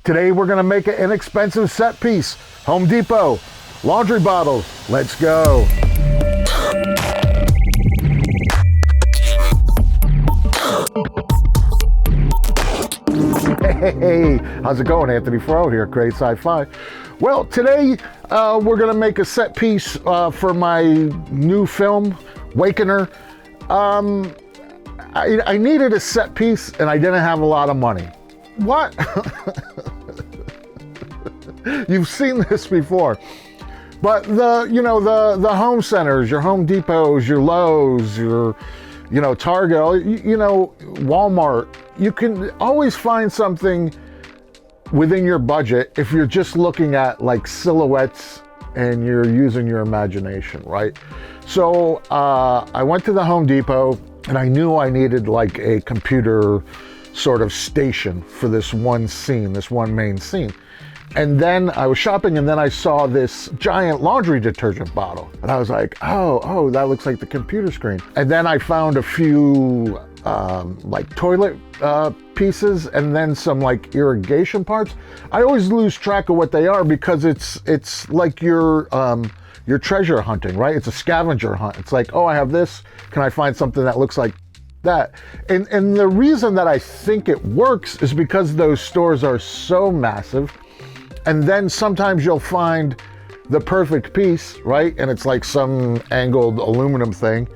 Today we're gonna make an inexpensive set piece. Home Depot, laundry bottles, let's go. Hey, how's it going? Anthony Fro here, Great Sci-Fi. Well, today we're gonna make a set piece for my new film, Wakener. I needed a set piece and I didn't have a lot of money. What? You've seen this before. But the home centers, your Home Depots, your Lowe's, your Target, Walmart, you can always find something within your budget if you're just looking at like silhouettes and you're using your imagination, right? So I went to the Home Depot and I knew I needed like a computer sort of station for this one scene, this one main scene. And then I was shopping and then I saw this giant laundry detergent bottle. And I was like, oh, that looks like the computer screen. And then I found a few like toilet pieces and then some like irrigation parts. I always lose track of what they are because it's like you're treasure hunting, right? It's a scavenger hunt. It's like, oh, I have this. Can I find something that looks like that? And the reason that I think it works is because those stores are so massive. And then sometimes you'll find the perfect piece, right? And it's like some angled aluminum thing.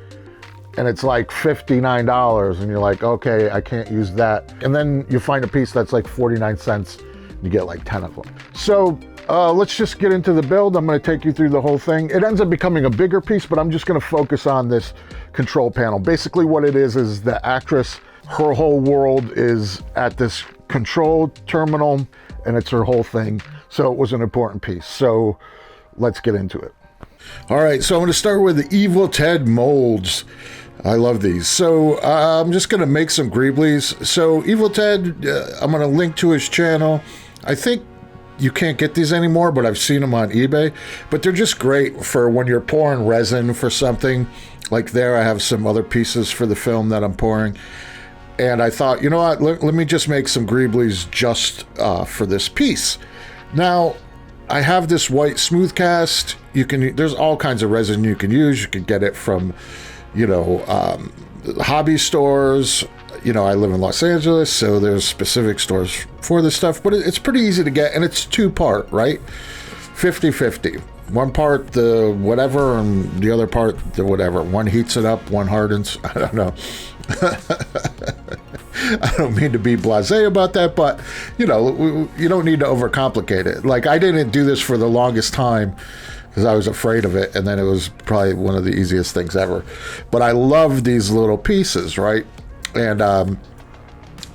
And it's like $59. And you're like, okay, I can't use that. And then you find a piece that's like 49 cents. You get like 10 of them. So let's just get into the build. I'm going to take you through the whole thing. It ends up becoming a bigger piece, but I'm just going to focus on this control panel. Basically what it is the actress, her whole world is at this control terminal and it's her whole thing. So it was an important piece. So let's get into it. All right, so I'm going to start with the Evil Ted molds. I love these. So I'm just going to make some greeblies. So Evil Ted, I'm going to link to his channel. I think you can't get these anymore, but I've seen them on eBay. But they're just great for when you're pouring resin for something. Like there, I have some other pieces for the film that I'm pouring. And I thought, you know what, let me just make some greeblies just for this piece. Now, I have this white smooth cast. There's all kinds of resin you can use. You can get it from, hobby stores. I live in Los Angeles, so there's specific stores for this stuff, but it's pretty easy to get, and it's 2-part, right? 50-50. One part the whatever, and the other part the whatever. One heats it up, one hardens. I don't know. I don't mean to be blasé about that, but you don't need to overcomplicate it. Like I didn't do this for the longest time because I was afraid of it, and then it was probably one of the easiest things ever. But I love these little pieces, right? And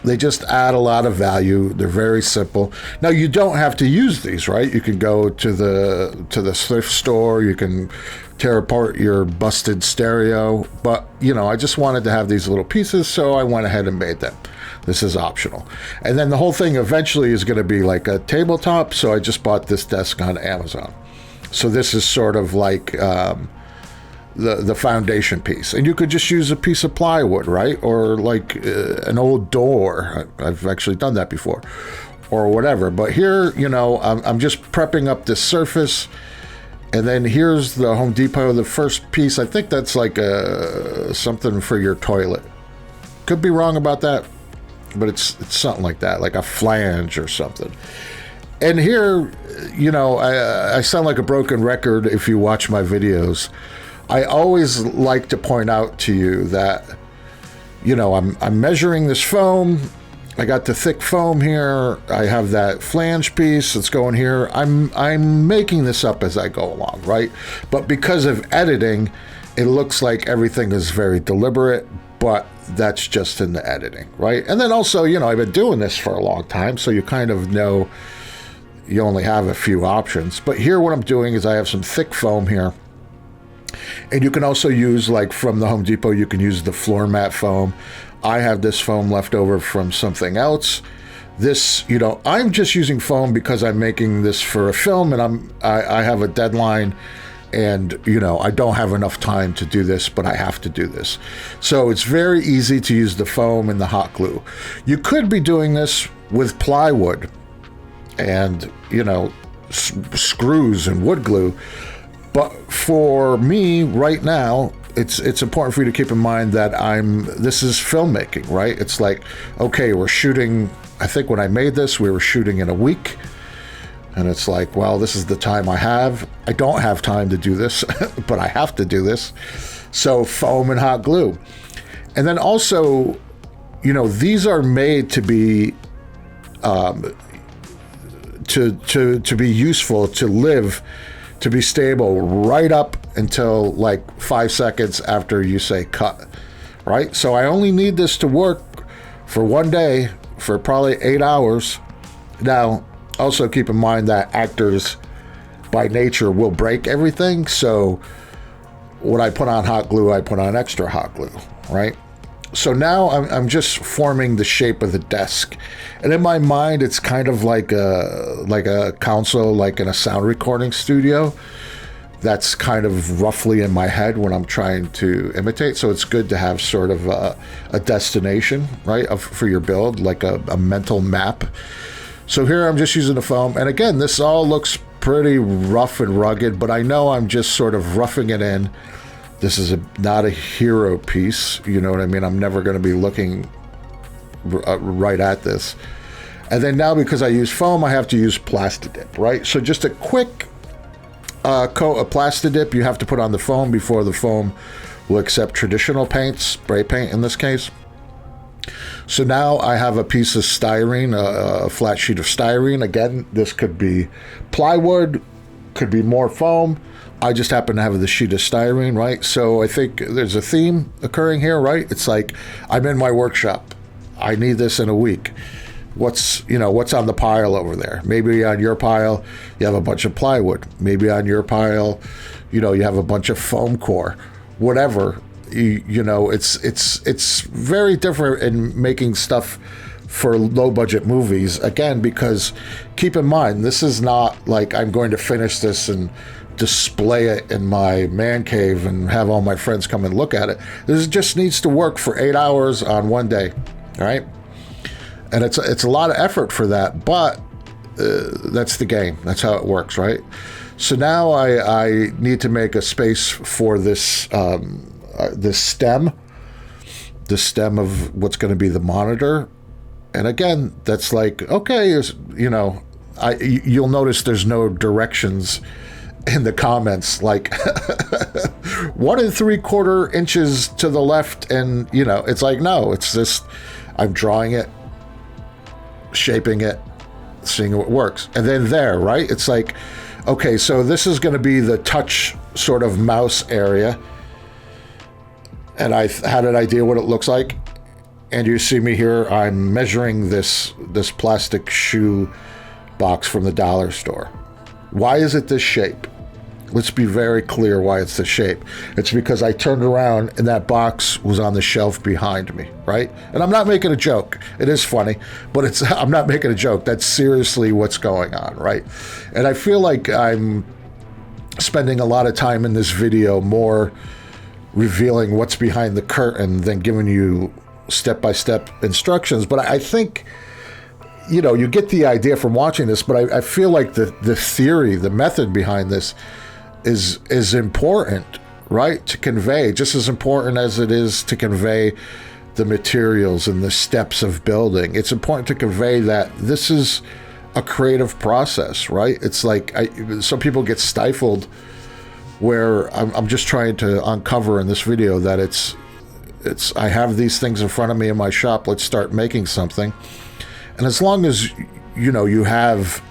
they just add a lot of value. They're very simple. Now you don't have to use these, right? You can go to the thrift store. You can tear apart your busted stereo. But I just wanted to have these little pieces, so I went ahead and made them. This is optional. And then the whole thing eventually is going to be like a tabletop. So I just bought this desk on Amazon. So this is sort of like the foundation piece, and you could just use a piece of plywood, right? Or like an old door. I've actually done that before, or whatever. But here, I'm just prepping up this surface, and then here's the Home Depot, the first piece. I think that's like something for your toilet. Could be wrong about that, but it's something like that, like a flange or something. And here, I sound like a broken record if you watch my videos. I always like to point out to you that, I'm measuring this foam. I got the thick foam here. I have that flange piece that's going here. I'm making this up as I go along, right? But because of editing, it looks like everything is very deliberate, but that's just in the editing, right? And then also, I've been doing this for a long time, so you kind of know you only have a few options. But here what I'm doing is I have some thick foam here. And you can also use, like from the Home Depot, you can use the floor mat foam. I have this foam left over from something else. This, I'm just using foam because I'm making this for a film, and I have a deadline, and I don't have enough time to do this, but I have to do this. So it's very easy to use the foam and the hot glue. You could be doing this with plywood, and, screws and wood glue. But for me right now, it's important for you to keep in mind that this is filmmaking, right? It's like, okay, we're shooting, I think when I made this, we were shooting in a week. And it's like, well, this is the time I have. I don't have time to do this, but I have to do this. So foam and hot glue. And then also, these are made to be to be useful, to live, to be stable right up until like 5 seconds after you say cut, right? So I only need this to work for one day for probably 8 hours. Now, also keep in mind that actors by nature will break everything. So when I put on hot glue, I put on extra hot glue, right? So now I'm just forming the shape of the desk. And in my mind, it's kind of like a console, like in a sound recording studio. That's kind of roughly in my head when I'm trying to imitate. So it's good to have sort of a destination, right, for your build, like a mental map. So here I'm just using the foam. And again, this all looks pretty rough and rugged, but I know I'm just sort of roughing it in. This is not a hero piece, you know what I mean? I'm never going to be looking right at this. And then now, because I use foam, I have to use Plastidip, right? So just a quick coat of Plastidip you have to put on the foam before the foam will accept traditional paints, spray paint in this case. So now I have a piece of styrene, a flat sheet of styrene. Again, this could be plywood, could be more foam. I just happen to have the sheet of styrene, right? So I think there's a theme occurring here, right? It's like, I'm in my workshop. I need this in a week. What's on the pile over there? Maybe on your pile, you have a bunch of plywood. Maybe on your pile, you have a bunch of foam core, whatever. It's very different in making stuff for low budget movies, again, because keep in mind, this is not like I'm going to finish this and display it in my man cave and have all my friends come and look at it. This just needs to work for 8 hours on one day, all right? And it's a lot of effort for that, but that's the game. That's how it works, right? So now I need to make a space for this this stem of what's going to be the monitor. And again, that's like, okay, you'll notice there's no directions in the comments, like 1 3/4 inches to the left. And, it's like, no, it's just, I'm drawing it, shaping it, seeing what works. And then there, right? It's like, okay, so this is going to be the touch sort of mouse area. And I had an idea what it looks like. And you see me here, I'm measuring this plastic shoe box from the dollar store. Why is it this shape? Let's be very clear why it's the shape. It's because I turned around and that box was on the shelf behind me, right? And I'm not making a joke. It is funny, but I'm not making a joke. That's seriously what's going on, right? And I feel like I'm spending a lot of time in this video more revealing what's behind the curtain than giving you step-by-step instructions. But I think, you get the idea from watching this, but I feel like the theory, the method behind this is important, right? To convey, just as important as it is to convey the materials and the steps of building. It's important to convey that this is a creative process, right? It's like some people get stifled where I'm just trying to uncover in this video that it's I have these things in front of me in my shop. Let's start making something. And as long as you have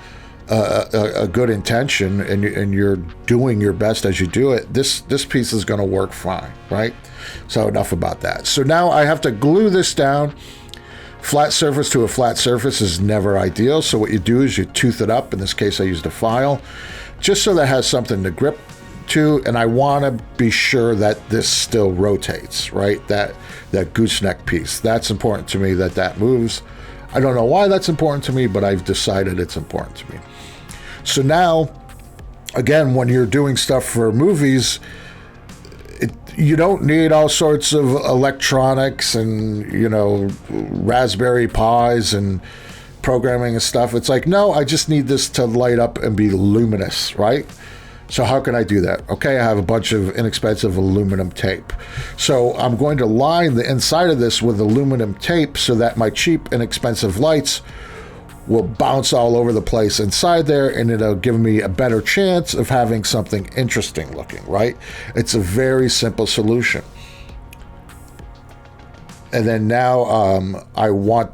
a good intention and you're doing your best as you do it, this piece is going to work fine, right? So enough about that. So now I have to glue this down. Flat surface to a flat surface is never ideal. So what you do is you tooth it up. In this case, I used a file, just so that it has something to grip to. And I want to be sure that this still rotates, right? That gooseneck piece, that's important to me, that moves. I don't know why that's important to me, but I've decided it's important to me. So now, again, when you're doing stuff for movies, you don't need all sorts of electronics and, Raspberry Pis and programming and stuff. It's like, no, I just need this to light up and be luminous, right? So how can I do that? Okay, I have a bunch of inexpensive aluminum tape. So I'm going to line the inside of this with aluminum tape so that my cheap, inexpensive lights will bounce all over the place inside there, and it'll give me a better chance of having something interesting looking, right? It's a very simple solution. And then now I want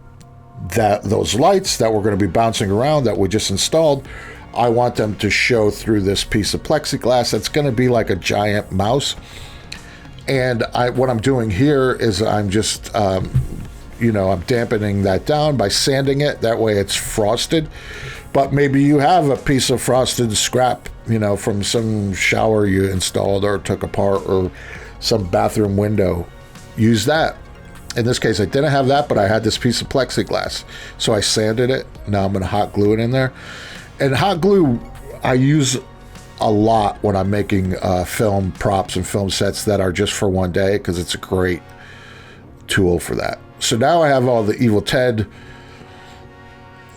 those lights that we're going to be bouncing around that we just installed, I want them to show through this piece of plexiglass that's going to be like a giant mouse. And what I'm doing here is I'm just, I'm dampening that down by sanding it. That way it's frosted. But maybe you have a piece of frosted scrap, from some shower you installed or took apart, or some bathroom window. Use that. In this case, I didn't have that, but I had this piece of plexiglass. So I sanded it. Now I'm going to hot glue it in there. And hot glue, I use a lot when I'm making film props and film sets that are just for one day, because it's a great tool for that. So now I have all the Evil Ted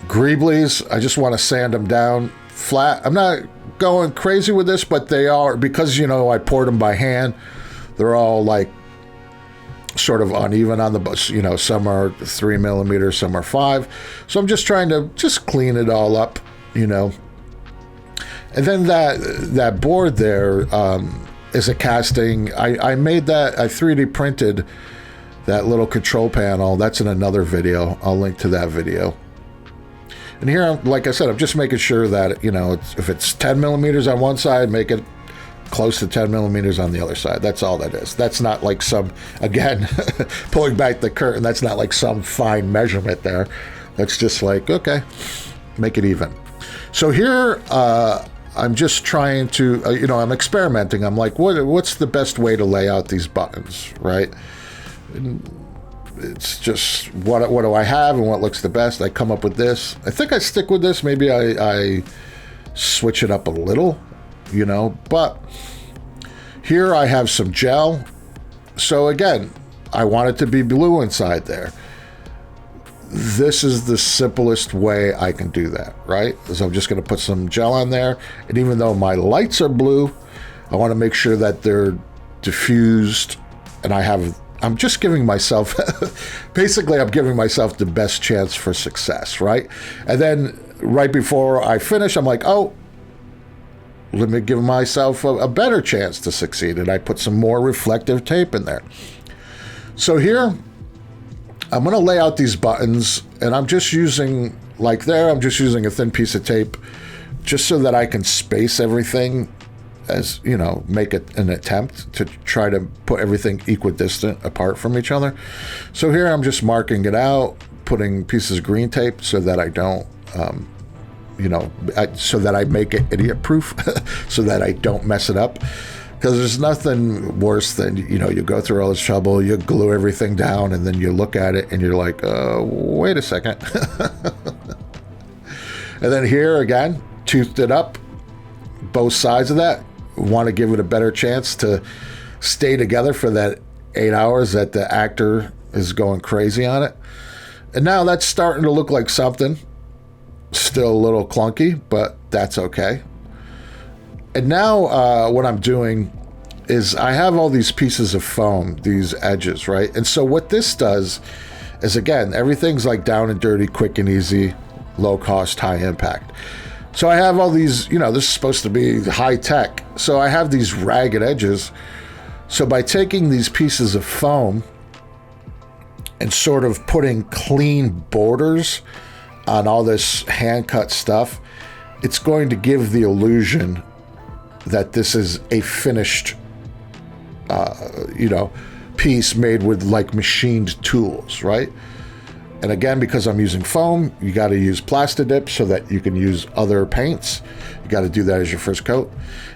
Greeblies. I just want to sand them down flat. I'm not going crazy with this, but they are, because, I poured them by hand, they're all like sort of uneven on the bus. Some are 3 millimeters, some are 5. So I'm just trying to clean it all up, And then that board there is a casting. I made that, I 3D printed that little control panel. That's in another video. I'll link to that video. And here, like I said, I'm just making sure that, if it's 10 millimeters on one side, make it close to 10 millimeters on the other side. That's all that is. That's not like some, again, pulling back the curtain, that's not like some fine measurement there. That's just like, okay, make it even. So here, I'm just trying to, I'm experimenting. I'm like, what's the best way to lay out these buttons, right? And it's just, what do I have and what looks the best? I come up with this. I think I stick with this. Maybe I switch it up a little, but here I have some gel. So again, I want it to be blue inside there. This is the simplest way I can do that, right? So I'm just going to put some gel on there. And even though my lights are blue, I want to make sure that they're diffused. And I'm just giving myself, basically I'm giving myself the best chance for success, right? And then right before I finish, I'm like, oh, let me give myself a better chance to succeed. And I put some more reflective tape in there. So here, I'm going to lay out these buttons, and I'm just using, I'm just using a thin piece of tape just so that I can space everything, as, make it an attempt to try to put everything equidistant apart from each other. So here I'm just marking it out, putting pieces of green tape so that I don't, so that I make it idiot-proof, so that I don't mess it up. Because there's nothing worse than, you go through all this trouble, you glue everything down, and then you look at it and you're like, wait a second. And then here again, toothed it up, both sides of that. Want to give it a better chance to stay together for that 8 hours that the actor is going crazy on it. And now that's starting to look like something. Still a little clunky, but that's okay. And now what I'm doing is I have all these pieces of foam, these edges, right? And so what this does is, again, everything's like down and dirty, quick and easy, low cost, high impact. So I have all these, this is supposed to be high tech. So I have these ragged edges. So by taking these pieces of foam and sort of putting clean borders on all this hand cut stuff, it's going to give the illusion that this is a finished, piece made with like machined tools, right? And again, because I'm using foam, you got to use Plastidip so that you can use other paints. You got to do that as your first coat.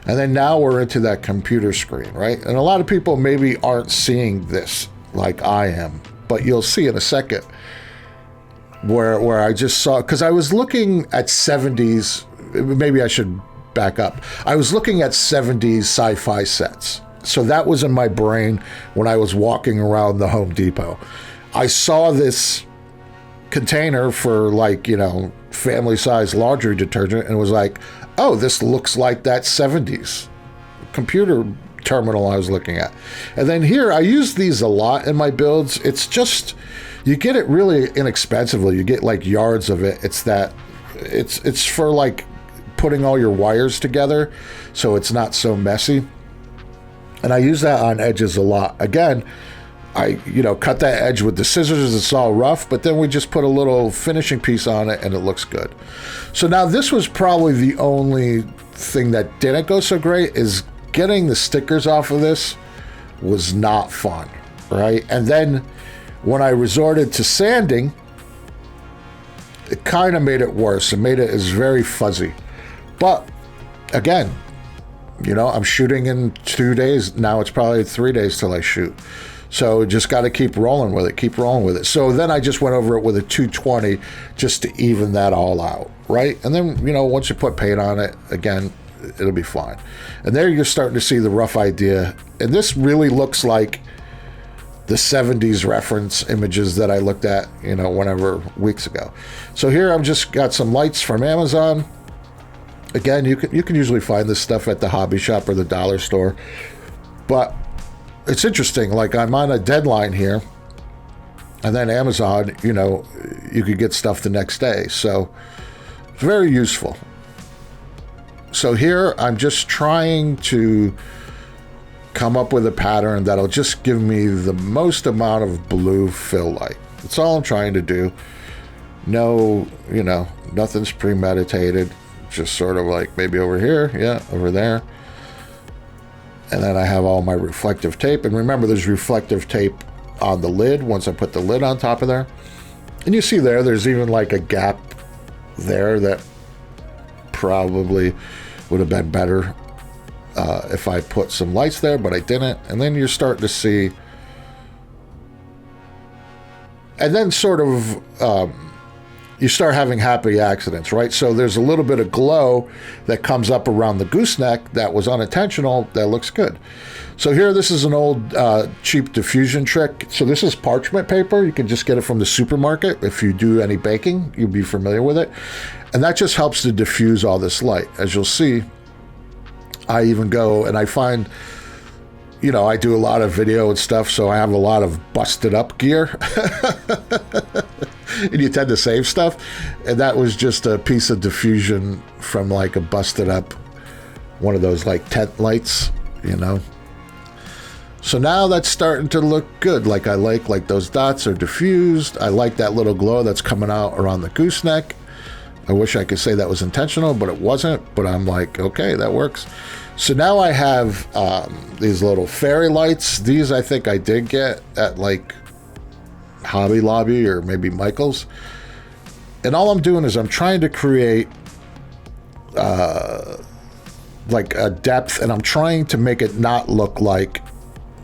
And then now we're into that computer screen, right? And a lot of people maybe aren't seeing this like I am, but you'll see in a second where I just saw, because I was looking at 70s, maybe I should back up. I was looking at 70s sci-fi sets. So that was in my brain when I was walking around the Home Depot. I saw this container for like, family size laundry detergent and was like, oh, this looks like that 70s computer terminal I was looking at. And then here, I use these a lot in my builds. It's just, you get it really inexpensively. You get like yards of it. It's for like putting all your wires together so it's not so messy. And I use that on edges a lot. Again, I cut that edge with the scissors. It's all rough, but then we just put a little finishing piece on it and it looks good. So now this was probably the only thing that didn't go so great, is getting the stickers off of this was not fun, right? And then when I resorted to sanding, it kind of made it worse. It made it as very fuzzy. But again, I'm shooting in 2 days. Now it's probably 3 days till I shoot. So just got to keep rolling with it. So then I just went over it with a 220 just to even that all out, right? And then, once you put paint on it, again, it'll be fine. And there you're starting to see the rough idea. And this really looks like the 70s reference images that I looked at, whenever weeks ago. So here I've just got some lights from Amazon. Again, you can usually find this stuff at the hobby shop or the dollar store. But it's interesting, like I'm on a deadline here, and then Amazon, you could get stuff the next day. So it's very useful. So here I'm just trying to come up with a pattern that'll just give me the most amount of blue fill light. That's all I'm trying to do. No, nothing's premeditated. Just sort of like maybe over here, yeah, over there. And then I have all my reflective tape. And remember, there's reflective tape on the lid once I put the lid on top of there. And you see there's even like a gap there that probably would have been better if I put some lights there, but I didn't. And then you're starting to see, and then sort of you start having happy accidents, right? So there's a little bit of glow that comes up around the gooseneck that was unintentional, that looks good. So here, this is an old cheap diffusion trick. So this is parchment paper. You can just get it from the supermarket. If you do any baking, you'll be familiar with it. And that just helps to diffuse all this light. As you'll see, I even go and I find, I do a lot of video and stuff, so I have a lot of busted up gear. And you tend to save stuff. And that was just a piece of diffusion from like a busted up, one of those like tent lights, So now that's starting to look good. Like I like those dots are diffused. I like that little glow that's coming out around the gooseneck. I wish I could say that was intentional, but it wasn't. But I'm like, okay, that works. So now I have these little fairy lights. These I think I did get at like Hobby Lobby or maybe Michael's. And all I'm doing is I'm trying to create like a depth, and I'm trying to make it not look like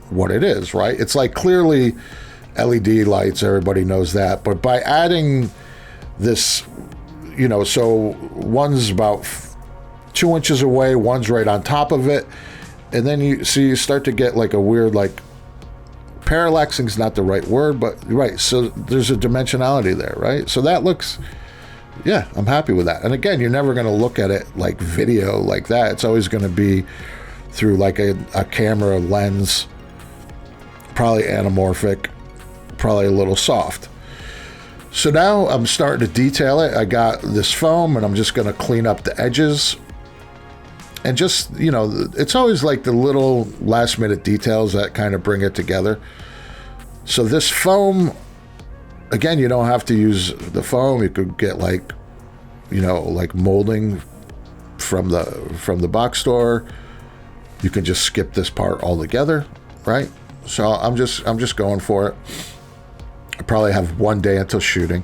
what it is, right? It's like clearly LED lights, everybody knows that. But by adding this, so one's about 2 inches away, one's right on top of it, and then you start to get like a weird, like, parallaxing is not the right word, but right, so there's a dimensionality there, right? So that looks, yeah, I'm happy with that. And again, you're never going to look at it like video like that. It's always going to be through like a camera lens, probably anamorphic, probably a little soft. So now I'm starting to detail it. I got this foam and I'm just going to clean up the edges. And just, it's always like the little last minute details that kind of bring it together. So this foam, again, you don't have to use the foam. You could get like, like molding from the box store. You can just skip this part altogether, right? So I'm just going for it. I probably have 1 day until shooting.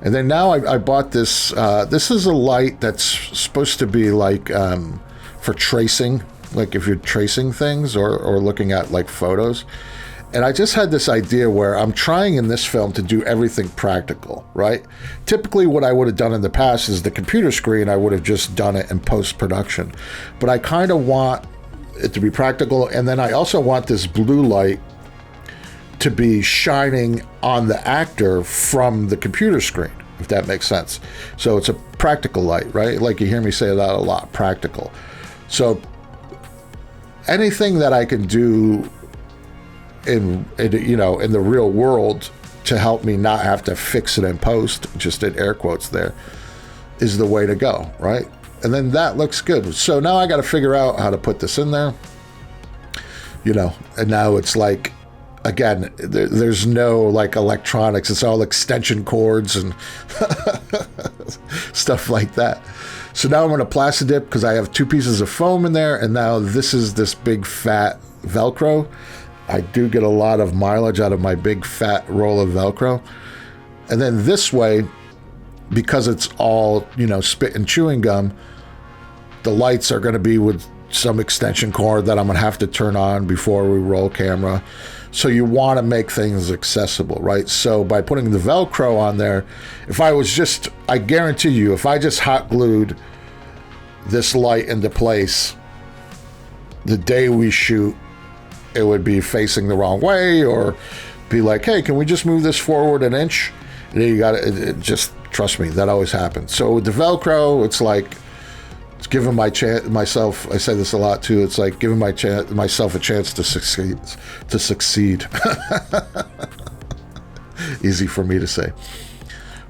And then now I bought this. This is a light that's supposed to be like for tracing, like if you're tracing things or looking at like photos. And I just had this idea where I'm trying in this film to do everything practical, right? Typically what I would have done in the past is the computer screen, I would have just done it in post-production. But I kind of want it to be practical. And then I also want this blue light to be shining on the actor from the computer screen, if that makes sense. So it's a practical light, right? Like you hear me say that a lot, practical. So anything that I can do in the real world to help me not have to fix it in post, just in air quotes there, is the way to go, right? And then that looks good. So now I got to figure out how to put this in there, and now it's like, again, there's no like electronics. It's all extension cords and stuff like that. So now I'm going to plasti dip because I have 2 pieces of foam in there, and now this is this big fat Velcro. I do get a lot of mileage out of my big fat roll of Velcro. And then this way, because it's all, spit and chewing gum, the lights are going to be with some extension cord that I'm going to have to turn on before we roll camera. So you want to make things accessible, right? So by putting the Velcro on there, I guarantee you, if I just hot glued this light into place, the day we shoot, it would be facing the wrong way, or be like, hey, can we just move this forward an inch? And you got it. Just trust me, that always happens. So with the Velcro, it's like, it's giving myself, I say this a lot too, it's like giving myself a chance to succeed. Easy for me to say,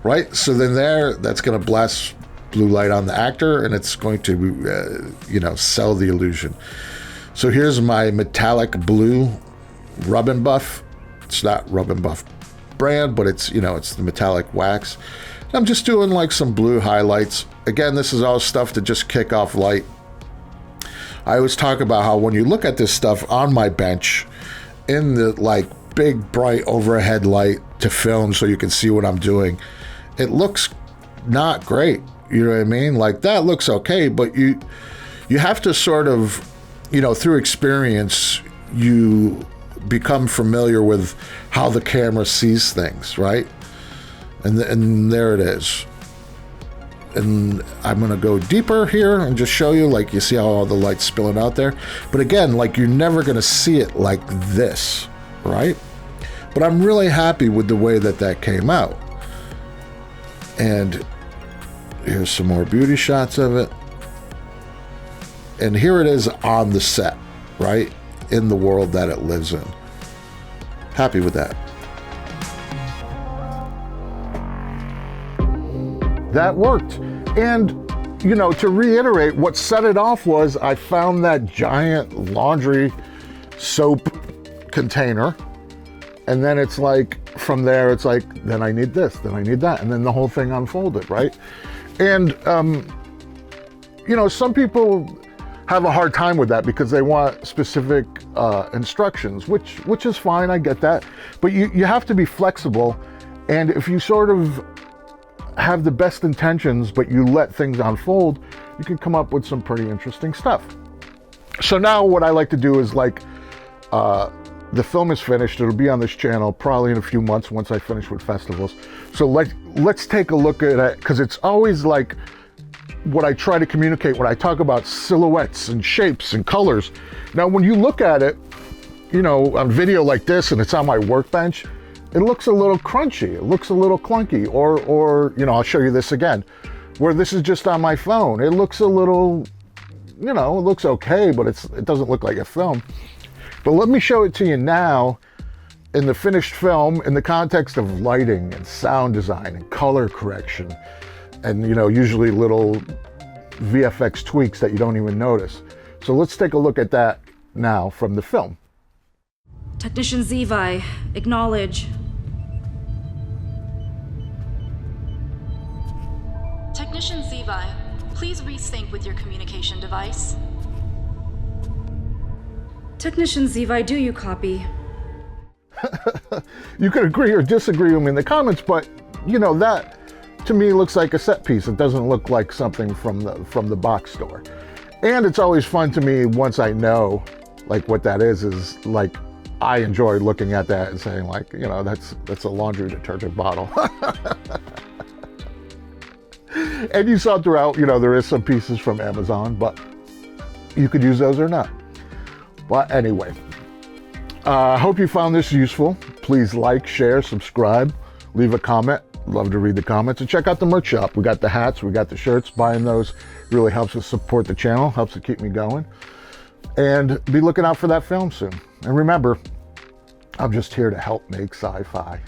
right? So then that's going to blast blue light on the actor, and it's going to, sell the illusion. So here's my metallic blue Rub and Buff. It's not Rub and Buff brand, but it's, it's the metallic wax. And I'm just doing like some blue highlights. Again, this is all stuff to just kick off light. I always talk about how when you look at this stuff on my bench in the like big bright overhead light to film so you can see what I'm doing, it looks not great. You know what I mean? Like that looks okay, but you have to sort of, through experience, you become familiar with how the camera sees things, right? And there it is. And I'm going to go deeper here and just show you, like, you see how all the light's spilling out there. But again, like, you're never going to see it like this, right? But I'm really happy with the way that came out. And here's some more beauty shots of it. And here it is on the set, right? In the world that it lives in. Happy with that. That worked. And, to reiterate, what set it off was I found that giant laundry soap container. And then it's like, from there, it's like, then I need this, then I need that. And then the whole thing unfolded, right? And, some people have a hard time with that because they want specific instructions, which is fine, I get that. But you have to be flexible. And if you sort of have the best intentions, but you let things unfold, you can come up with some pretty interesting stuff. So now what I like to do is like, the film is finished. It'll be on this channel probably in a few months once I finish with festivals. So let's take a look at it, because it's always like what I try to communicate when I talk about silhouettes and shapes and colors. Now, when you look at it, on video like this and it's on my workbench, it looks a little crunchy. It looks a little clunky. Or I'll show you this again, where this is just on my phone. It looks a little, it looks okay, but it doesn't look like a film. But let me show it to you now in the finished film in the context of lighting and sound design and color correction and, usually little VFX tweaks that you don't even notice. So let's take a look at that now from the film. Technician Sci-Fi, acknowledge. Technician Sci-Fi, please resync with your communication device. Technician Sci-Fi, do you copy? You could agree or disagree with me in the comments, but that to me looks like a set piece. It doesn't look like something from the box store. And it's always fun to me once I know like what that is like, I enjoy looking at that and saying like, that's a laundry detergent bottle. And you saw throughout, there is some pieces from Amazon, but you could use those or not. But anyway, I hope you found this useful. Please like, share, subscribe, leave a comment. Love to read the comments, and check out the merch shop. We got the hats, we got the shirts. Buying those really helps us support the channel, helps it keep me going. And be looking out for that film soon. And remember, I'm just here to help make sci-fi.